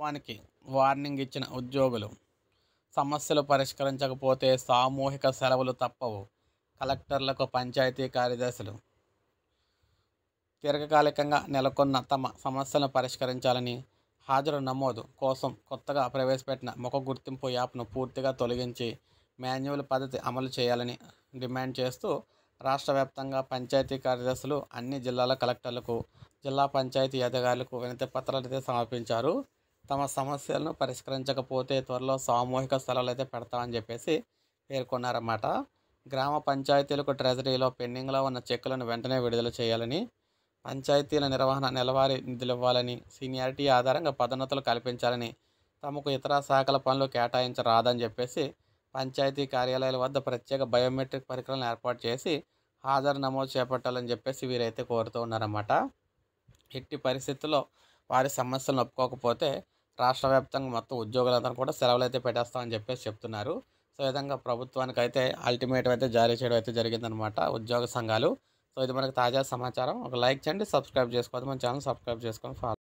వానికి వార్నింగ్ ఇచ్చిన ఉద్యోగులు. సమస్యలు పరిష్కరించకపోతే సామూహిక సెలవులు తప్పవు. కలెక్టర్లకు పంచాయతీ కార్యదర్శులు. దీర్ఘకాలికంగా నెలకొన్న తమ సమస్యలను పరిష్కరించాలని, హాజరు నమోదు కోసం కొత్తగా ప్రవేశపెట్టిన ముఖ గుర్తింపు యాప్ను పూర్తిగా తొలగించి మాన్యువల్ పద్ధతి అమలు చేయాలని డిమాండ్ చేస్తూ రాష్ట్ర వ్యాప్తంగా పంచాయతీ కార్యదర్శులు అన్ని జిల్లాల కలెక్టర్లకు, జిల్లా పంచాయతీ అధికారులకు వినతి పత్రాలు సమర్పించారు. తమ సమస్యలను పరిష్కరించకపోతే త్వరలో సామూహిక సెలవులు పెడతామని చెప్పేసి పేర్కొన్నారన్నమాట. గ్రామ పంచాయతీలకు ట్రెజరీలో పెండింగ్లో ఉన్న చెక్కులను వెంటనే విడుదల చేయాలని, పంచాయతీల నిర్వహణ నెలవారీ నిధులు ఇవ్వాలని, సీనియారిటీ ఆధారంగా పదోన్నతులు కల్పించాలని, తమకు ఇతర శాఖల పనులు కేటాయించరాదని చెప్పేసి పంచాయతీ కార్యాలయాల వద్ద ప్రత్యేక బయోమెట్రిక్ పరికరాలను ఏర్పాటు చేసి హాజరు నమోదు చేపట్టాలని చెప్పేసి వీరైతే కోరుతూ ఉన్నారన్నమాట. ఎట్టి పరిస్థితుల్లో వారి సమస్యలను ఒప్పుకోకపోతే రాష్ట్ర వ్యాప్తంగా మొత్తం ఉద్యోగులందరూ కూడా సెలవులు పెట్టేస్తామని చెప్పేసి చెప్తున్నారు. సో ఈ విధంగా ప్రభుత్వానికి అల్టిమేటం జారీ చేయడం జరిగిందనమాట ఉద్యోగ సంఘాలు. సో ఇది మనకు తాజా సమాచారం. ఒక లైక్ చేయండి, సబ్స్క్రైబ్ చేసుకోవద్దు, మన ఛానల్ సబ్స్క్రైబ్ చేసుకొని ఫాలో